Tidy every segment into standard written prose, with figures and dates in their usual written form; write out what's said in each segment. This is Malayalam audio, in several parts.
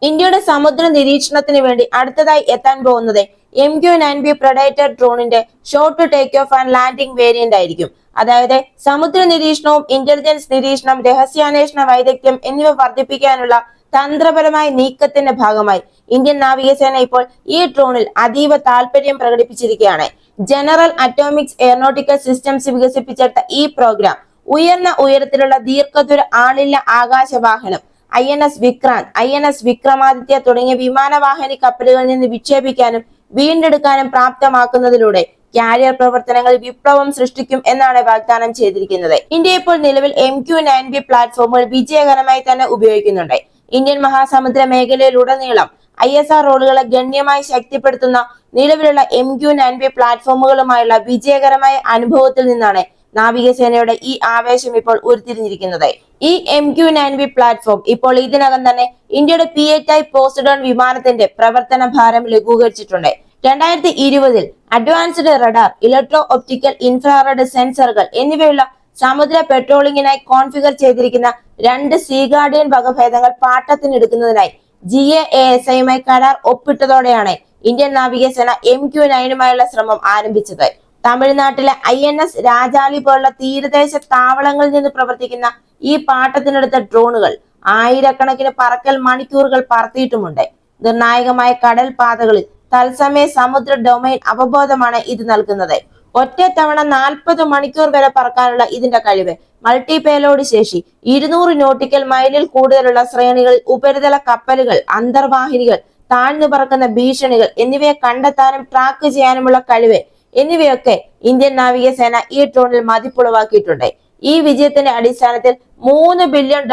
ഇന്ത്യയുടെ സമുദ്ര നിരീക്ഷണത്തിന് വേണ്ടി അടുത്തതായി എത്താൻ പോകുന്നത് MQ-9B പ്രഡേറ്റർ ഡ്രോണിന്റെ short take off and landing variant ആയിരിക്കും. അതായത് സമുദ്ര നിരീക്ഷണവും ഇന്റലിജൻസ് നിരീക്ഷണം, രഹസ്യാന്വേഷണ വൈദഗ്ധ്യം എന്നിവ വർദ്ധിപ്പിക്കാനുള്ള തന്ത്രപരമായ നീക്കത്തിന്റെ ഭാഗമായി ഇന്ത്യൻ നാവികസേന ഇപ്പോൾ ഈ ഡ്രോണിൽ അതീവ താല്പര്യം പ്രകടിപ്പിച്ചിരിക്കുകയാണ്. ജനറൽ അറ്റോമിക്സ് എയറോനോട്ടിക്കൽ സിസ്റ്റംസ് വികസിപ്പിച്ചെടുത്ത ഈ പ്രോഗ്രാം ഉയർന്ന ഉയരത്തിലുള്ള ദീർഘദൂര ആളില്ല ആകാശവാഹനം INS വിക്രാന്ത്, INS വിക്രമാദിത്യ തുടങ്ങിയ വിമാനവാഹിനി കപ്പലുകളിൽ നിന്ന് വിക്ഷേപിക്കാനും വീണ്ടെടുക്കാനും പ്രാപ്തമാക്കുന്നതിലൂടെ കാരിയർ പ്രവർത്തനങ്ങളിൽ വിപ്ലവം സൃഷ്ടിക്കും എന്നാണ് വാഗ്ദാനം ചെയ്തിരിക്കുന്നത്. ഇന്ത്യ ഇപ്പോൾ നിലവിൽ MQ-9B പ്ലാറ്റ്ഫോമുകൾ വിജയകരമായി തന്നെ ഉപയോഗിക്കുന്നുണ്ട്. ഇന്ത്യൻ മഹാസമുദ്ര മേഖലയിലുടനീളം ISR റോളുകളെ ഗണ്യമായി ശക്തിപ്പെടുത്തുന്ന നിലവിലുള്ള MQ-9B പ്ലാറ്റ്ഫോമുകളുമായുള്ള വിജയകരമായ അനുഭവത്തിൽ നിന്നാണ് നാവികസേനയുടെ ഈ ആവേശം ഇപ്പോൾ ഉരുത്തിരിഞ്ഞിരിക്കുന്നത്. ഈ MQ-9B പ്ലാറ്റ്ഫോം ഇപ്പോൾ ഇതിനകം തന്നെ ഇന്ത്യയുടെ P-8 ടൈപ്പ് പോസ്റ്റഡോൺ വിമാനത്തിന്റെ പ്രവർത്തന ഭാരം ലഘൂകരിച്ചിട്ടുണ്ട്. 2020 advanced radar, electro optical infrared സെൻസറുകൾ എന്നിവയുള്ള സമുദ്ര പെട്രോളിംഗിനായി കോൺഫിഗർ ചെയ്തിരിക്കുന്ന 2 സീ ഗാർഡിയൻ വകഭേദങ്ങൾ പാട്ടത്തിനെടുക്കുന്നതിനായി GAASയുമായി കരാർ ഒപ്പിട്ടതോടെയാണ് ഇന്ത്യൻ നാവികസേന MQ-9യുമായുള്ള ശ്രമം ആരംഭിച്ചത്. തമിഴ്നാട്ടിലെ INS രാജാളി പോലുള്ള തീരദേശ താവളങ്ങളിൽ നിന്ന് പ്രവർത്തിക്കുന്ന ഈ പാട്ടത്തിനെടുത്ത ഡ്രോണുകൾ ആയിരക്കണക്കിന് പറക്കൽ മണിക്കൂറുകൾ പറത്തിയിട്ടുമുണ്ട്. നിർണായകമായ കടൽ പാതകളിൽ തത്സമയ സമുദ്ര ഡൊമൈൻ അവബോധമാണ് ഇത് നൽകുന്നത്. ഒറ്റത്തവണ 40 മണിക്കൂർ വരെ പറക്കാനുള്ള ഇതിന്റെ കഴിവ്, മൾട്ടി പേലോഡ് ശേഷി, 200 നോട്ടിക്കൽ മൈലിൽ കൂടുതലുള്ള ശ്രേണികളിൽ ഉപരിതല കപ്പലുകൾ, അന്തർവാഹിനികൾ, താഴ്ന്നു പറക്കുന്ന ഭീഷണികൾ എന്നിവയെ കണ്ടെത്താനും ട്രാക്ക് ചെയ്യാനുമുള്ള കഴിവ് എന്നിവയൊക്കെ ഇന്ത്യൻ നാവികസേന ഈ ഡ്രോണിൽ മതിപ്പുളവാക്കിയിട്ടുണ്ട്. ഈ വിജയത്തിന്റെ അടിസ്ഥാനത്തിൽ $3 ബില്യൺ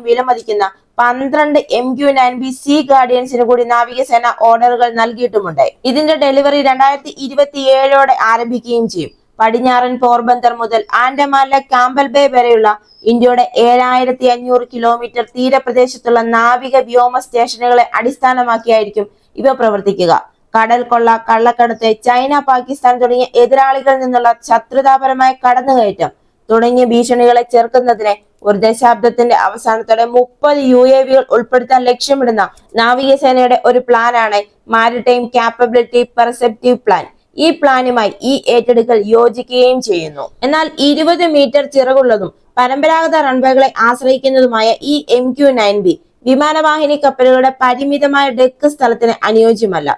വിലമതിക്കുന്ന 12 MQ-9B സീ ഗാർഡിയൻസിന് കൂടി നാവികസേന ഓർഡറുകൾ നൽകിയിട്ടുമുണ്ട്. ഇതിന്റെ ഡെലിവറി 2027 ആരംഭിക്കുകയും ചെയ്യും. പടിഞ്ഞാറൻ പോർബന്ദർ മുതൽ ആൻഡമാനിലെ കാമ്പൽ ബേ വരെയുള്ള ഇന്ത്യയുടെ 7500 കിലോമീറ്റർ തീരപ്രദേശത്തുള്ള നാവിക വ്യോമ സ്റ്റേഷനുകളെ അടിസ്ഥാനമാക്കിയായിരിക്കും ഇവ പ്രവർത്തിക്കുക. കടൽ കൊള്ള, കള്ളക്കടത്ത്, ചൈന, പാകിസ്ഥാൻ തുടങ്ങിയ എതിരാളികളിൽ നിന്നുള്ള ശത്രുതാപരമായ കടന്നുകയറ്റം തുടങ്ങിയ ഭീഷണികളെ ചെറുക്കുന്നതിന് ഒരു ദശാബ്ദത്തിന്റെ അവസാനത്തോടെ 30 UAVകൾ ഉൾപ്പെടുത്താൻ ലക്ഷ്യമിടുന്ന നാവികസേനയുടെ ഒരു പ്ലാനാണ് മാരിടൈം ക്യാപ്പബിലിറ്റി പെർസെപ്റ്റീവ് പ്ലാൻ. ഈ പ്ലാനുമായി ഈ ഏറ്റെടുക്കൽ യോജിക്കുകയും ചെയ്യുന്നു. എന്നാൽ 20 മീറ്റർ ചിറകുള്ളതും പരമ്പരാഗത റൺവേകളെ ആശ്രയിക്കുന്നതുമായ ഈ MQ-9B വിമാനവാഹിനി കപ്പലുകളുടെ പരിമിതമായ ഡെക്ക് സ്ഥലത്തിന് അനുയോജ്യമല്ല.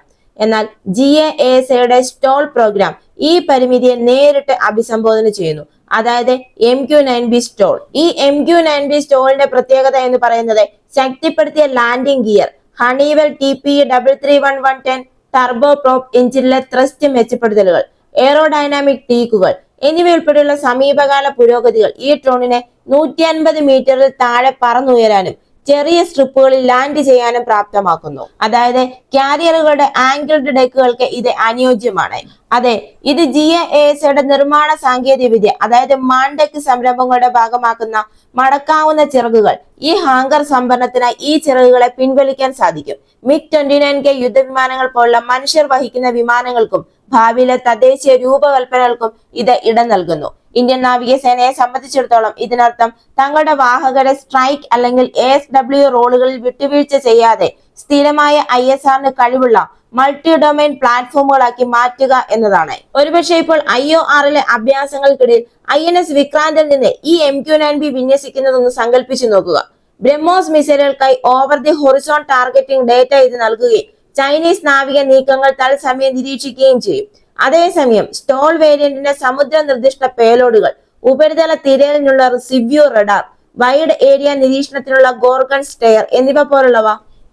എന്നാൽ GAASയുടെ സ്റ്റോൾ പ്രോഗ്രാം ഈ പരിമിതിയെ നേരിട്ട് അഭിസംബോധന ചെയ്യുന്നു. അതായത് MQ-9B സ്റ്റോൾ. ഈ MQ-9B സ്റ്റോളിന്റെ പ്രത്യേകത എന്ന് പറയുന്നത് ശക്തിപ്പെടുത്തിയ landing gear, Honeywell TPE-33110 turboprop എഞ്ചിനിലെ ത്രസ്റ്റ് മെച്ചപ്പെടുത്തലുകൾ, എയറോഡൈനാമിക് ടീക്കുകൾ എന്നിവയുൾപ്പെടെയുള്ള സമീപകാല പുരോഗതികൾ ഈ ഡ്രോണിനെ 150 മീറ്ററിൽ താഴെ പറന്നുയരാനും ചെറിയ സ്ട്രിപ്പുകളിൽ ലാൻഡ് ചെയ്യാനും പ്രാപ്തമാക്കുന്നു. അതായത് കാരിയറുകളുടെ ആംഗിൾഡ് ഡെക്കുകൾക്ക് ഇത് അനുയോജ്യമാണ്. അതെ, ഇത് GAASയുടെ നിർമ്മാണ സാങ്കേതിക വിദ്യ, അതായത് മാൻഡെക്ക് സംരംഭങ്ങളുടെ ഭാഗമാക്കുന്ന മടക്കാവുന്ന ചിറകുകൾ. ഈ ഹാങ്കർ സംഭരണത്തിനായി ഈ ചിറകുകളെ പിൻവലിക്കാൻ സാധിക്കും. MiG-29K യുദ്ധവിമാനങ്ങൾ പോലുള്ള മനുഷ്യർ വഹിക്കുന്ന വിമാനങ്ങൾക്കും ഭാവിയിലെ തദ്ദേശീയ രൂപകൽപ്പനകൾക്കും ഇത് ഇടം നൽകുന്നു. ഇന്ത്യൻ നാവികസേനയെ സംബന്ധിച്ചിടത്തോളം ഇതിനർത്ഥം തങ്ങളുടെ വാഹകരെ സ്ട്രൈക്ക് അല്ലെങ്കിൽ ASW റോളുകളിൽ വിട്ടുവീഴ്ച ചെയ്യാതെ സ്ഥിരമായ ISRന് കഴിവുള്ള മൾട്ടി ഡൊമൈൻ പ്ലാറ്റ്ഫോമുകളാക്കി മാറ്റുക എന്നതാണ്. ഒരുപക്ഷെ ഇപ്പോൾ IORലെ അഭ്യാസങ്ങൾക്കിടയിൽ INS വിക്രാന്തിൽ നിന്ന് ഈ MQ-9B വിന്യസിക്കുന്നതൊന്ന് സങ്കല്പിച്ചു നോക്കുക. ബ്രഹ്മോസ് മിസൈലുകൾക്കായി over the horizon targeting data ഇത് നൽകുകയും ചൈനീസ് നാവിക നീക്കങ്ങൾ തത്സമയം നിരീക്ഷിക്കുകയും ചെയ്യും. അതേസമയം സ്റ്റോൾ വേരിയന്റിന്റെ സമുദ്ര നിർദ്ദിഷ്ട പേലോഡുകൾ, ഉപരിതല തിരയലിനുള്ള റിസിവ്യൂ radar, wide area നിരീക്ഷണത്തിനുള്ള Gorgon stair എന്നിവ പോലുള്ളവ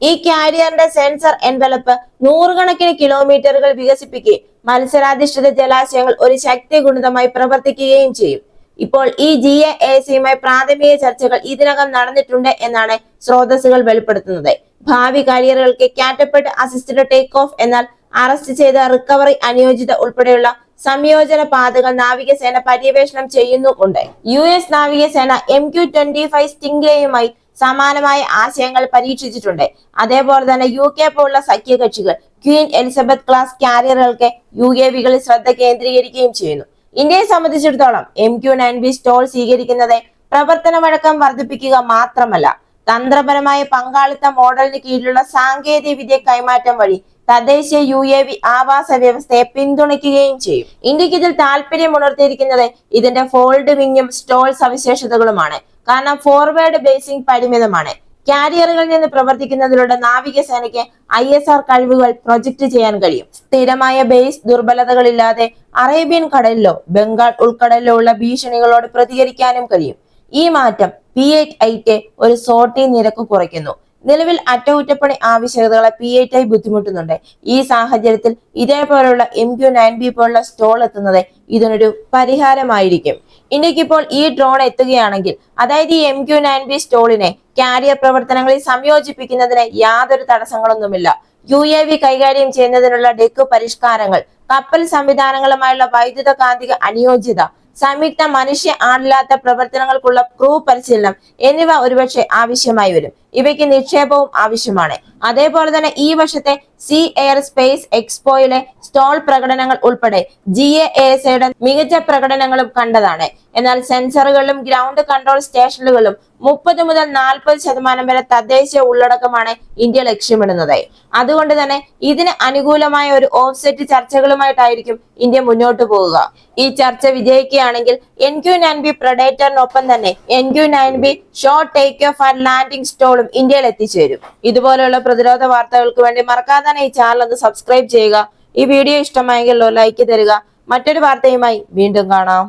ഈ കാരിയറിന്റെ സെൻസർ എൻവലപ്പ് നൂറുകണക്കിന് കിലോമീറ്ററുകൾ വികസിപ്പിക്കുകയും മത്സരാധിഷ്ഠിത ജലാശയങ്ങൾ ഒരു ശക്തി ഗുണിതമായി പ്രവർത്തിക്കുകയും ചെയ്യും. ഇപ്പോൾ ഈ GAASയുമായി പ്രാഥമിക ചർച്ചകൾ ഇതിനകം നടന്നിട്ടുണ്ട് എന്നാണ് സ്രോതസ്സുകൾ വെളിപ്പെടുത്തുന്നത്. ഭാവി കാരിയറുകൾക്ക് കാറ്റപ്പൾട്ട് അസിസ്റ്റഡ് ടേക്ക് ഓഫ്, എന്നാൽ അറസ്റ്റ് ചെയ്ത റിക്കവറി അനുയോജിത ഉൾപ്പെടെയുള്ള സംയോജന പാതകൾ നാവികസേന പര്യവേഷണം ചെയ്യുന്നുമുണ്ട്. US നാവികസേന MQ-25 സ്റ്റിംഗ്ലേയുമായി സമാനമായ ആശയങ്ങൾ പരീക്ഷിച്ചിട്ടുണ്ട്. അതേപോലെ തന്നെ UK പോലുള്ള സഖ്യകക്ഷികൾ ക്വീൻ എലിസബത്ത് ക്ലാസ് കാരിയറുകൾക്ക് UAVകളിൽ ശ്രദ്ധ കേന്ദ്രീകരിക്കുകയും ചെയ്യുന്നു. ഇന്ത്യയെ സംബന്ധിച്ചിടത്തോളം MQ-9B സ്റ്റോൾ സ്വീകരിക്കുന്നത് പ്രവർത്തന വഴക്കം വർദ്ധിപ്പിക്കുക മാത്രമല്ല, തന്ത്രപരമായ പങ്കാളിത്ത മോഡലിന് കീഴിലുള്ള സാങ്കേതിക വിദ്യ കൈമാറ്റം വഴി തദ്ദേശീയ UAV ആവാസ വ്യവസ്ഥയെ പിന്തുണയ്ക്കുകയും ചെയ്യും. ഇന്ത്യക്ക് ഇതിൽ താല്പര്യം ഉണർത്തിയിരിക്കുന്നത് ഇതിന്റെ ഫോൾഡ് വിങ്ങും സ്റ്റോൾ സവിശേഷതകളുമാണ്. കാരണം ഫോർവേഡ് ബേസിംഗ് പരിമിതമാണ്. കാരിയറുകളിൽ നിന്ന് പ്രവർത്തിക്കുന്നതിലൂടെ നാവികസേനയ്ക്ക് ISR കഴിവുകൾ പ്രൊജക്ട് ചെയ്യാൻ കഴിയും. സ്ഥിരമായ ബേസ് ദുർബലതകളില്ലാതെ അറേബ്യൻ കടലിലോ ബംഗാൾ ഉൾക്കടലിലോ ഉള്ള ഭീഷണികളോട് പ്രതികരിക്കാനും കഴിയും. ഈ മാറ്റം P8I ഒരു സോർട്ടി നിരക്ക് കുറയ്ക്കുന്നു. നിലവിൽ അറ്റകുറ്റപ്പണി ആവശ്യകതകളെ P8I ബുദ്ധിമുട്ടുന്നുണ്ട്. ഈ സാഹചര്യത്തിൽ ഇതേപോലുള്ള MQ-9B പോലുള്ള സ്റ്റോൾ എത്തുന്നത് ഇതിനൊരു പരിഹാരമായിരിക്കും. ഇന്ത്യക്ക് ഇപ്പോൾ ഈ ഡ്രോൺ എത്തുകയാണെങ്കിൽ, അതായത് ഈ MQ-9B സ്റ്റോളിനെ കാരിയർ പ്രവർത്തനങ്ങളിൽ സംയോജിപ്പിക്കുന്നതിന് യാതൊരു തടസ്സങ്ങളൊന്നുമില്ല. UAV കൈകാര്യം ചെയ്യുന്നതിനുള്ള ഡെക്ക് പരിഷ്കാരങ്ങൾ, കപ്പൽ സംവിധാനങ്ങളുമായുള്ള വൈദ്യുത കാന്തിക അനുയോജ്യത, സംയുക്ത മനുഷ്യ ആളില്ലാത്ത പ്രവർത്തനങ്ങൾക്കുള്ള ക്രൂ പരിശീലനം എന്നിവ ഒരുപക്ഷെ ആവശ്യമായി വരും. ഇവയ്ക്ക് നിക്ഷേപവും ആവശ്യമാണ്. അതേപോലെ തന്നെ ഈ വർഷത്തെ സീ എയർ സ്പേസ് എക്സ്പോയിലെ സ്റ്റോൾ പ്രകടനങ്ങൾ ഉൾപ്പെടെ GAASയുടെ മികച്ച പ്രകടനങ്ങളും കണ്ടതാണ്. എന്നാൽ സെൻസറുകളിലും ഗ്രൗണ്ട് കൺട്രോൾ സ്റ്റേഷനുകളിലും 30 മുതൽ 40% വരെ തദ്ദേശീയ ഉള്ളടക്കമാണ് ഇന്ത്യ ലക്ഷ്യമിടുന്നത്. അതുകൊണ്ട് തന്നെ ഇതിന് അനുകൂലമായ ഒരു ഓഫ്സെറ്റ് ചർച്ചകളുമായിട്ടായിരിക്കും ഇന്ത്യ മുന്നോട്ട് പോകുക. ഈ ചർച്ച വിജയിക്കുകയാണെങ്കിൽ MQ-9B പ്രഡേറ്ററിനൊപ്പം തന്നെ MQ-9B short take off and landing സ്റ്റോളും ഇന്ത്യയിൽ എത്തിച്ചേരും. ഇതുപോലെയുള്ള പ്രതിരോധ വാർത്തകൾക്ക് വേണ്ടി മറക്കാതെ ഈ ചാനൽ ഒന്ന് സബ്സ്ക്രൈബ് ചെയ്യുക. ഈ വീഡിയോ ഇഷ്ടമായെങ്കിൽ ലൈക്ക് തരിക. മറ്റൊരു വാർത്തയുമായി വീണ്ടും കാണാം.